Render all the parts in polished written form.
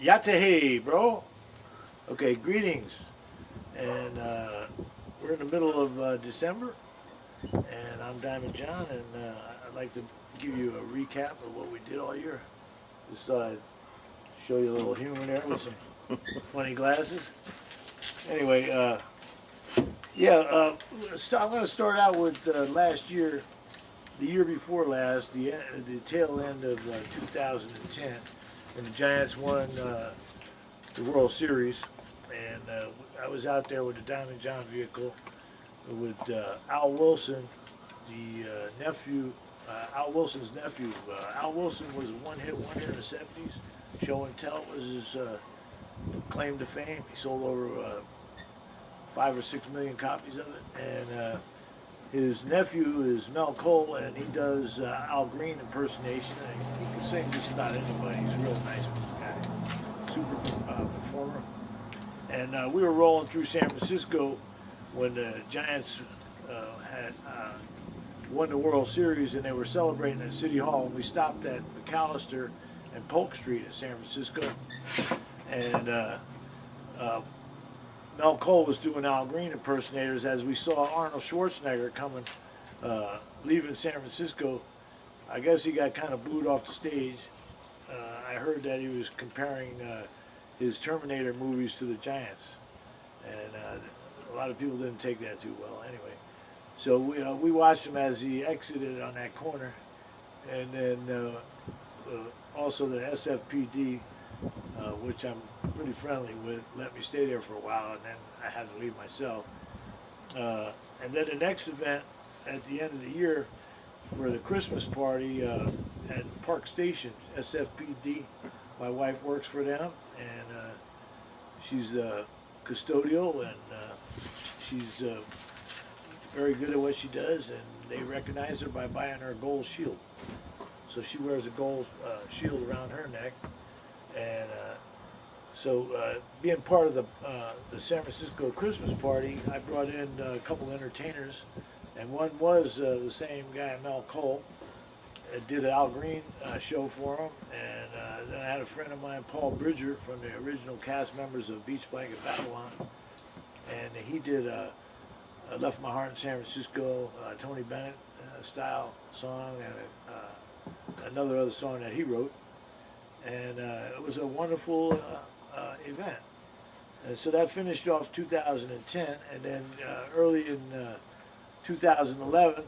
Yatahe, bro. Okay, greetings. And we're in the middle of December, and I'm Diamond John, and I'd like to give you a recap of what we did all year. Just thought I'd show you a little humor there with some funny glasses. Anyway, I'm going to start out with last year, the year before last, the tail end of 2010, when the Giants won the World Series, and I was out there with the Diamond John vehicle with Al Wilson, the nephew, Al Wilson's nephew. Al Wilson was a one-hit wonder in the 70s. Show and Tell was his claim to fame. He sold over 5 or 6 million copies of it, and his nephew is Mel Cole, and he does Al Green impersonation. And he can sing just about anybody. He's a real nice guy, super performer. And we were rolling through San Francisco when the Giants had won the World Series, and they were celebrating at City Hall. And we stopped at McAllister and Polk Street in San Francisco, and Mel Cole was doing Al Green impersonators as we saw Arnold Schwarzenegger coming, leaving San Francisco. I guess he got kind of booed off the stage. I heard that he was comparing his Terminator movies to the Giants, and a lot of people didn't take that too well. Anyway, so we watched him as he exited on that corner, and then also the SFPD, which I'm pretty friendly with, let me stay there for a while, and then I had to leave myself. And then the next event at the end of the year for the Christmas party at Park Station, SFPD. My wife works for them, and she's custodial, and she's very good at what she does, and they recognize her by buying her a gold shield. So she wears a gold shield around her neck, and so being part of the San Francisco Christmas party, I brought in a couple entertainers, and one was the same guy, Mel Cole. Did an Al Green show for him, and then I had a friend of mine, Paul Bridger, from the original cast members of Beach Blanket Babylon, and he did I Left My Heart in San Francisco, Tony Bennett style song, and another other song that he wrote, and it was a wonderful event. And so that finished off 2010, and then early in 2011,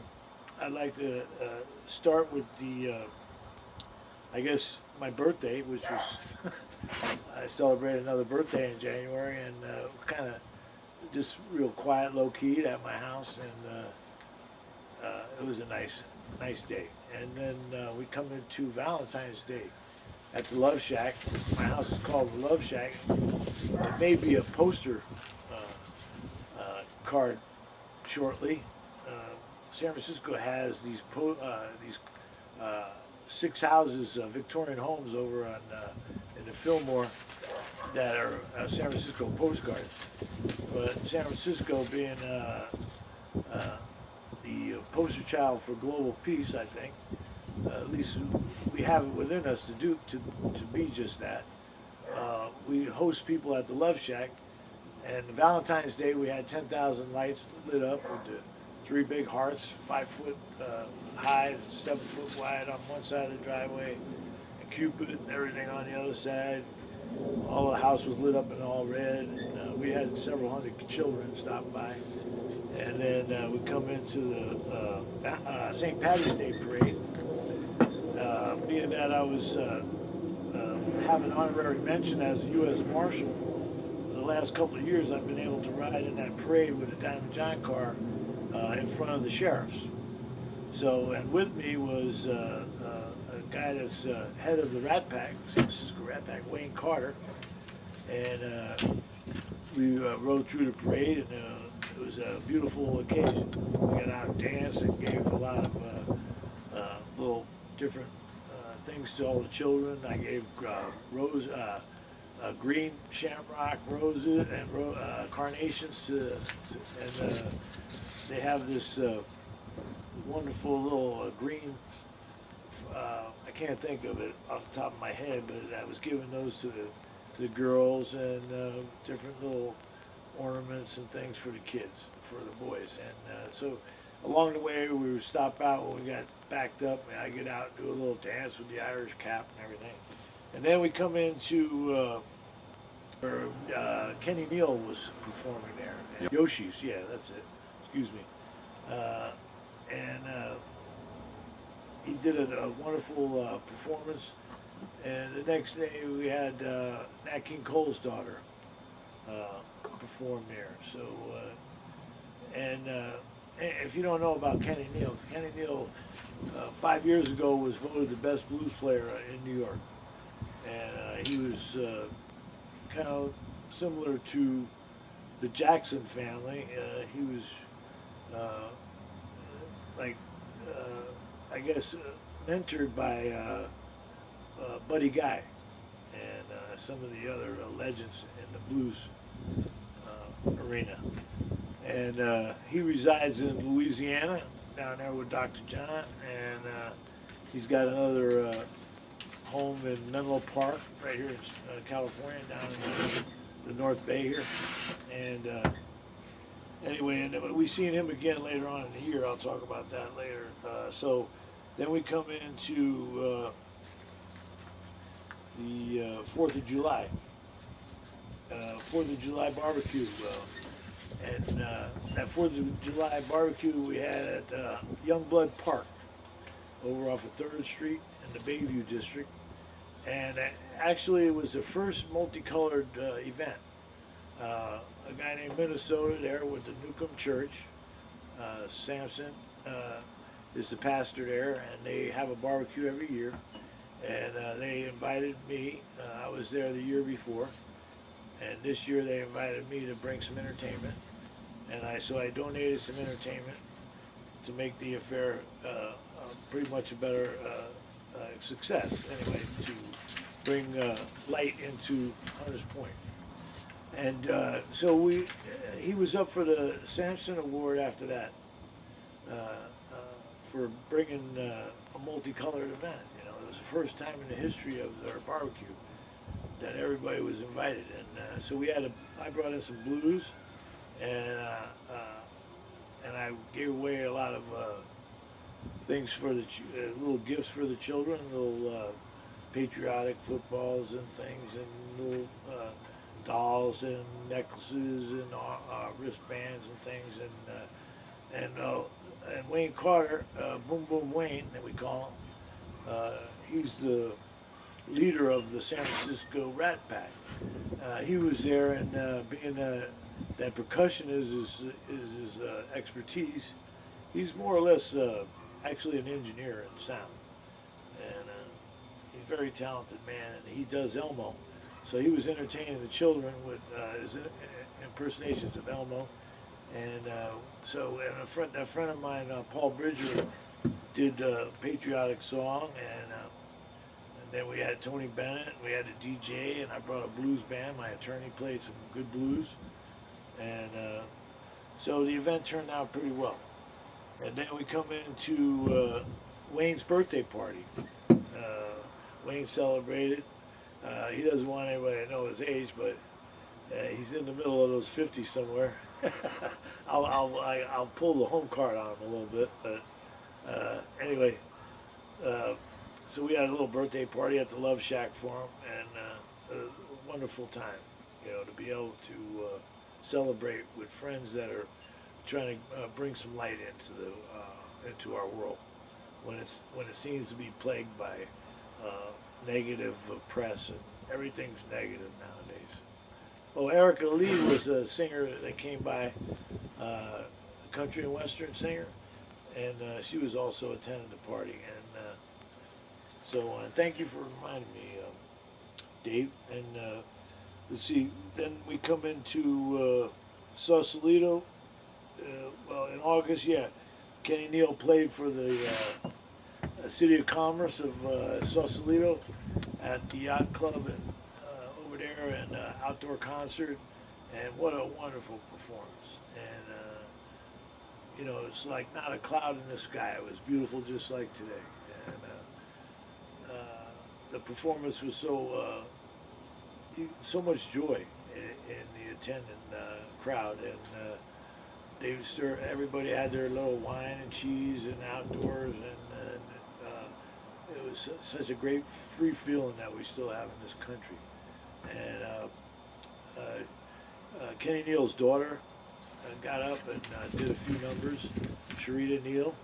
I'd like to start with the, I guess, my birthday, which was, I celebrated another birthday in January, and kind of just real quiet, low-key at my house, and it was a nice day. And then we come into Valentine's Day at the Love Shack. My house is called the Love Shack. It may be a poster card shortly. San Francisco has these 6 houses, Victorian homes over on in the Fillmore that are San Francisco postcards. But San Francisco being the poster child for global peace, I think. At least we have it within us to be just that. We host people at the Love Shack, and Valentine's Day we had 10,000 lights lit up with the 3 big hearts, 5 foot high, 7 foot wide on one side of the driveway, and Cupid and everything on the other side. All the house was lit up in all red, and we had several hundred children stop by. And then we come into the St. Patty's Day parade. Being that I was having honorary mention as a U.S. Marshal, the last couple of years I've been able to ride in that parade with a Diamond John car in front of the sheriffs. So, and with me was a guy that's head of the Rat Pack, San Francisco Rat Pack, Wayne Carter, and we rode through the parade, and it was a beautiful occasion. We got out and danced and gave a lot of little different things to all the children. I gave green shamrock roses and carnations and they have this wonderful little green, I can't think of it off the top of my head, but I was giving those to the to the girls, and different little ornaments and things for the kids, for the boys. And so along the way, we would stop out when we got backed up, and I get out and do a little dance with the Irish cap and everything. And then we come into where Kenny Neal was performing there. Yep. Yoshi's, yeah, that's it. Excuse me. And he did a wonderful performance. And the next day we had Nat King Cole's daughter perform there. So, and if you don't know about Kenny Neal 5 years ago was voted the best blues player in New York. And he was kind of similar to the Jackson family. He was I guess, mentored by Buddy Guy and some of the other legends in the blues arena. And he resides in Louisiana, down there with Dr. John, and he's got another home in Menlo Park, right here in California, down in the North Bay here. And anyway, and we seen him again later on in the year. I'll talk about that later. So then we come into the 4th of July. 4th of July barbecue. And that 4th of July barbecue we had at Youngblood Park over off of 3rd Street in the Bayview District. And actually it was the first multicolored event. A guy named Minnesota there with the Newcomb Church, Sampson, is the pastor there, and they have a barbecue every year. And they invited me. I was there the year before, and this year they invited me to bring some entertainment. And so I donated some entertainment to make the affair pretty much a better success. Anyway, to bring light into Hunters Point. And so he was up for the Sampson Award after that for bringing a multicolored event. You know, it was the first time in the history of their barbecue that everybody was invited. And so I brought in some blues, and I gave away a lot of things for the little gifts for the children, little patriotic footballs and things, and little dolls and necklaces and wristbands and things, and Wayne Carter, Boom Boom Wayne, that we call him, he's the leader of the San Francisco Rat Pack. He was there, and being that percussion is his expertise, he's more or less actually an engineer in sound, and he's a very talented man, and he does Elmo. So he was entertaining the children with his impersonations of Elmo, and a friend of mine, Paul Bridger, did a patriotic song, and then we had Tony Bennett, and we had a DJ, and I brought a blues band. My attorney played some good blues, and so the event turned out pretty well. And then we come into Wayne's birthday party. Wayne celebrated. He doesn't want anybody to know his age, but he's in the middle of those 50s somewhere. I'll pull the home card on him a little bit, but anyway, so we had a little birthday party at the Love Shack for him, and a wonderful time, you know, to be able to celebrate with friends that are trying to bring some light into our world when it seems to be plagued by negative press, and everything's negative nowadays. Oh, Erica Lee was a singer that came by, a country and western singer, and she was also attending the party. And so thank you for reminding me, Dave. And let's see, then we come into Sausalito. Well, in August, yeah, Kenny Neal played for the City of Commerce of Sausalito at the Yacht Club and over there, and outdoor concert, and what a wonderful performance. And you know, it's like not a cloud in the sky. It was beautiful, just like today. And the performance was so so much joy in the attending crowd, and they served, everybody had their little wine and cheese and outdoors, and it was such a great free feeling that we still have in this country. And Kenny Neal's daughter got up and did a few numbers, Sharita Neal.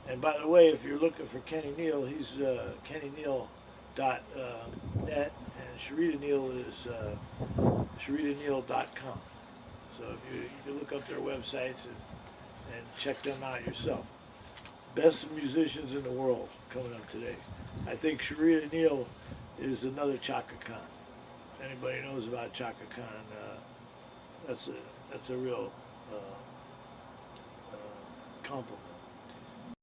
And by the way, if you're looking for Kenny Neal, he's KennyNeal.net, and Sharita Neal is SharitaNeal.com. So if you can look up their websites and check them out yourself. Best musicians in the world coming up today. I think Sharita Neal is another Chaka Khan. If anybody knows about Chaka Khan, that's a real compliment.